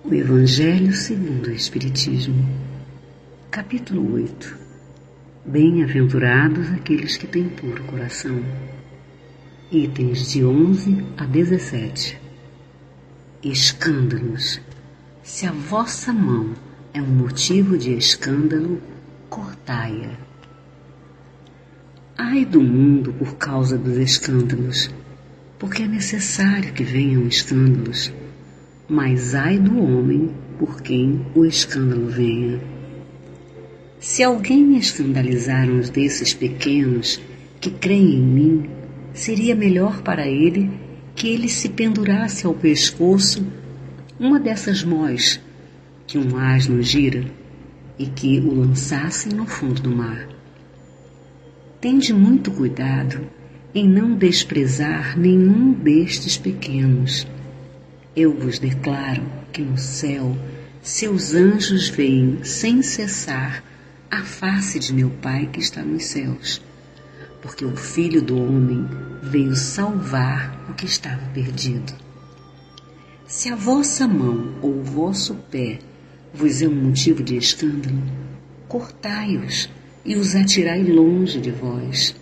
O Evangelho segundo o Espiritismo, capítulo 8. Bem-aventurados aqueles que têm puro coração. Itens de 11 a 17. Escândalos. Se a vossa mão é um motivo de escândalo, cortai-a. Ai do mundo por causa dos escândalos, porque é necessário que venham escândalos. Mas ai do homem por quem o escândalo venha. Se alguém escandalizar uns desses pequenos que creem em mim, seria melhor para ele que ele se pendurasse ao pescoço uma dessas mós que um asno gira e que o lançassem no fundo do mar. Tende muito cuidado em não desprezar nenhum destes pequenos. Eu vos declaro que no céu seus anjos veem sem cessar a face de meu Pai que está nos céus, porque o Filho do Homem veio salvar o que estava perdido. Se a vossa mão ou o vosso pé vos é um motivo de escândalo, cortai-os e os atirai longe de vós.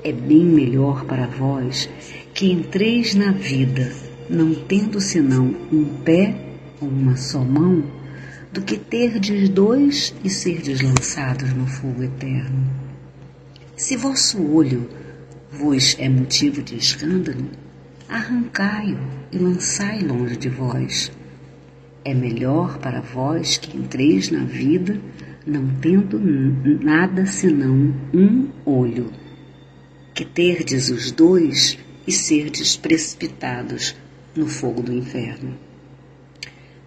É bem melhor para vós que entreis na vida não tendo senão um pé ou uma só mão, do que terdes dois e serdes lançados no fogo eterno. Se vosso olho vos é motivo de escândalo, arrancai-o e lançai longe de vós. É melhor para vós que entreis na vida não tendo nada senão um olho, que terdes os dois e serdes precipitados no fogo do inferno.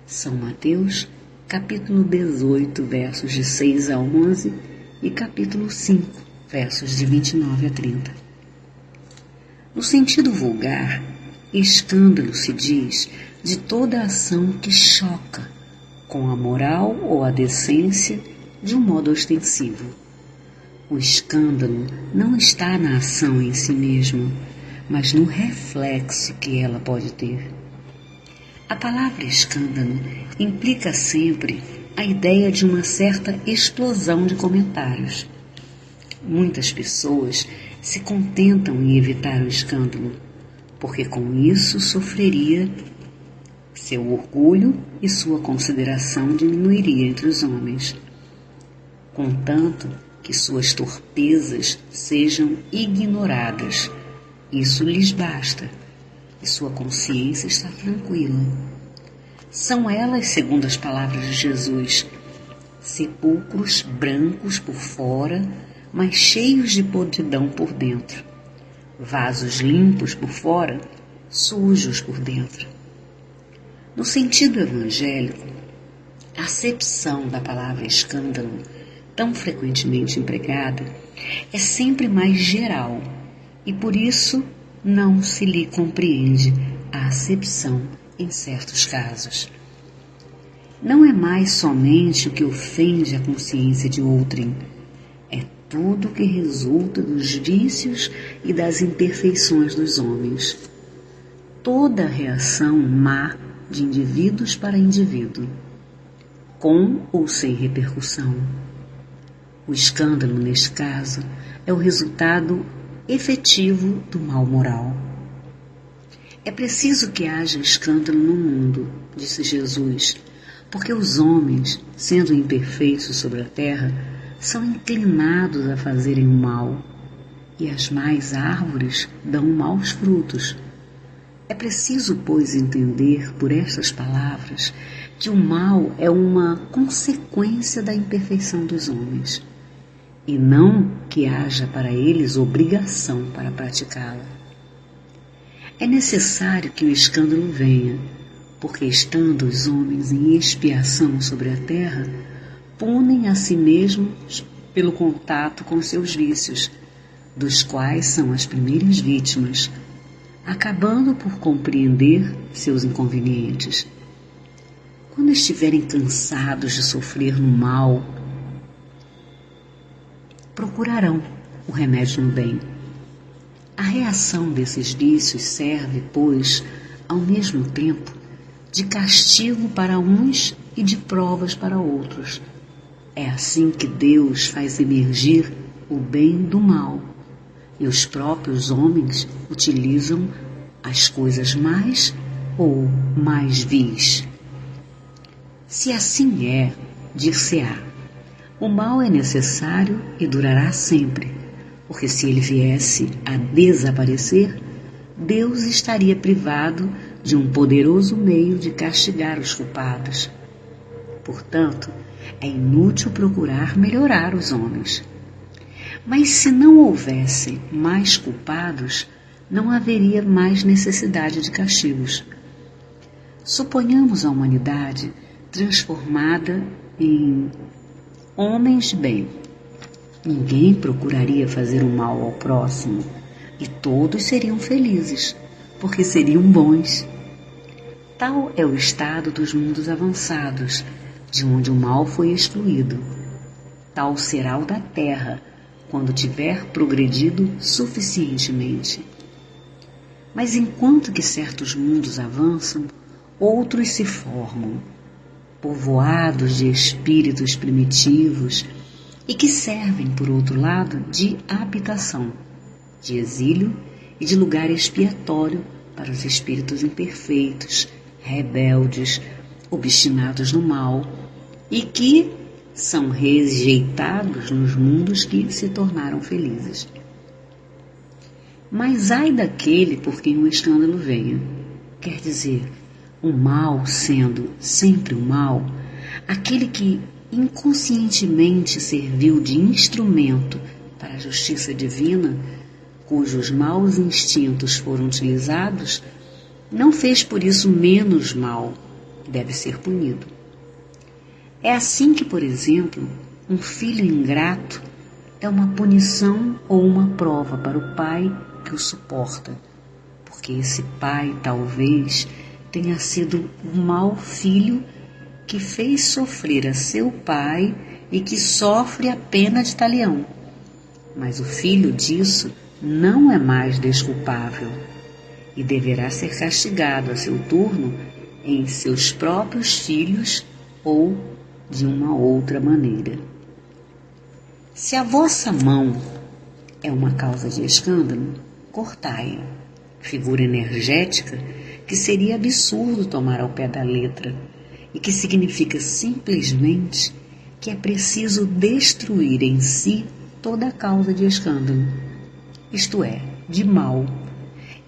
São Mateus, capítulo 18, versos de 6 a 11 e capítulo 5, versos de 29 a 30. No sentido vulgar, escândalo se diz de toda ação que choca com a moral ou a decência de um modo ostensivo. O escândalo não está na ação em si mesma, mas no reflexo que ela pode ter. A palavra escândalo implica sempre a ideia de uma certa explosão de comentários. Muitas pessoas se contentam em evitar o escândalo, porque com isso sofreria seu orgulho e sua consideração diminuiria entre os homens. Contanto que suas torpezas sejam ignoradas, isso lhes basta, e sua consciência está tranquila. São elas, segundo as palavras de Jesus, sepulcros brancos por fora, mas cheios de podridão por dentro. Vasos limpos por fora, sujos por dentro. No sentido evangélico, a acepção da palavra escândalo, tão frequentemente empregada, é sempre mais geral, e por isso não se lhe compreende a acepção em certos casos. Não é mais somente o que ofende a consciência de outrem, é tudo o que resulta dos vícios e das imperfeições dos homens. Toda reação má de indivíduos para indivíduo, com ou sem repercussão. O escândalo, neste caso, é o resultado efetivo do mal moral. É preciso que haja escândalo no mundo, disse Jesus, porque os homens, sendo imperfeitos sobre a terra, são inclinados a fazerem o mal, e as más árvores dão maus frutos. É preciso, pois, entender por estas palavras que o mal é uma consequência da imperfeição dos homens, e não que haja para eles obrigação para praticá-la. É necessário que o escândalo venha, porque estando os homens em expiação sobre a terra, punem a si mesmos pelo contato com seus vícios, dos quais são as primeiras vítimas, acabando por compreender seus inconvenientes. Quando estiverem cansados de sofrer no mal, procurarão o remédio no bem. A reação desses vícios serve, pois, ao mesmo tempo, de castigo para uns e de provas para outros. É assim que Deus faz emergir o bem do mal, e os próprios homens utilizam as coisas mais ou mais vis. Se assim é, dir-se-á: o mal é necessário e durará sempre, porque se ele viesse a desaparecer, Deus estaria privado de um poderoso meio de castigar os culpados. Portanto, é inútil procurar melhorar os homens. Mas se não houvesse mais culpados, não haveria mais necessidade de castigos. Suponhamos a humanidade transformada em homens de bem. Ninguém procuraria fazer o mal ao próximo e todos seriam felizes, porque seriam bons. Tal é o estado dos mundos avançados, de onde o mal foi excluído. Tal será o da Terra, quando tiver progredido suficientemente. Mas enquanto que certos mundos avançam, outros se formam, povoados de espíritos primitivos e que servem, por outro lado, de habitação, de exílio e de lugar expiatório para os espíritos imperfeitos, rebeldes, obstinados no mal e que são rejeitados nos mundos que se tornaram felizes. Mas ai daquele por quem o escândalo venha, quer dizer, o mal sendo sempre o mal, aquele que inconscientemente serviu de instrumento para a justiça divina, cujos maus instintos foram utilizados, não fez por isso menos mal, deve ser punido. É assim que, por exemplo, um filho ingrato é uma punição ou uma prova para o pai que o suporta, porque esse pai talvez tenha sido um mau filho que fez sofrer a seu pai e que sofre a pena de talião. Mas o filho disso não é mais desculpável e deverá ser castigado a seu turno em seus próprios filhos ou de uma outra maneira. Se a vossa mão é uma causa de escândalo, cortai-a, figura energética que seria absurdo tomar ao pé da letra e que significa simplesmente que é preciso destruir em si toda a causa de escândalo, isto é, de mal,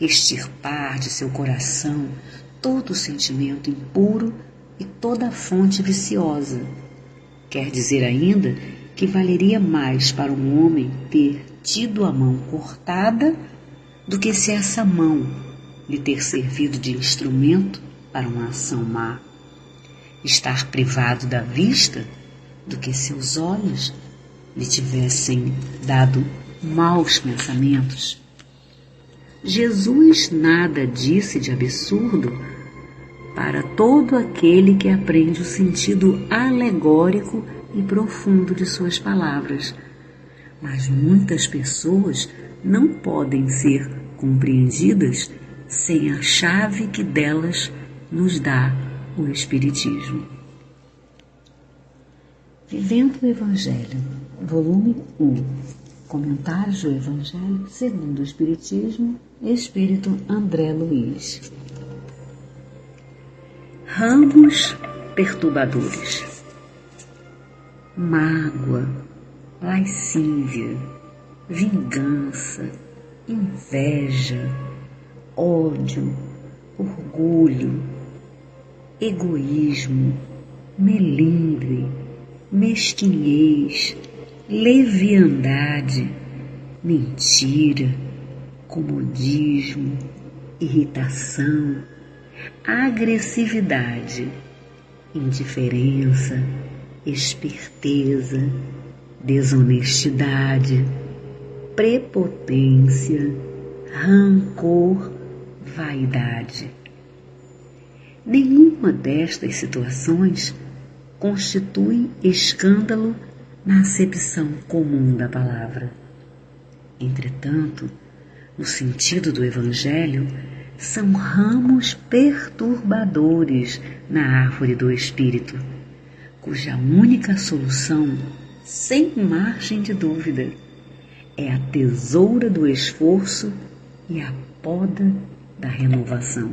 extirpar de seu coração todo o sentimento impuro e toda a fonte viciosa. Quer dizer ainda que valeria mais para um homem ter tido a mão cortada do que se essa mão lhe ter servido de instrumento para uma ação má. Estar privado da vista do que seus olhos lhe tivessem dado maus pensamentos. Jesus nada disse de absurdo para todo aquele que aprende o sentido alegórico e profundo de suas palavras. Mas muitas pessoas não podem ser compreendidas sem a chave que delas nos dá o Espiritismo. Vivendo o Evangelho, volume 1, Comentários do Evangelho segundo o Espiritismo, Espírito André Luiz. Ramos perturbadores: mágoa, lascívia, vingança, inveja, ódio, orgulho, egoísmo, melindre, mesquinhez, leviandade, mentira, comodismo, irritação, agressividade, indiferença, esperteza, desonestidade, prepotência, rancor, vaidade. Nenhuma destas situações constitui escândalo na acepção comum da palavra. Entretanto, no sentido do Evangelho, são ramos perturbadores na árvore do espírito, cuja única solução, sem margem de dúvida, é a tesoura do esforço e a poda da renovação.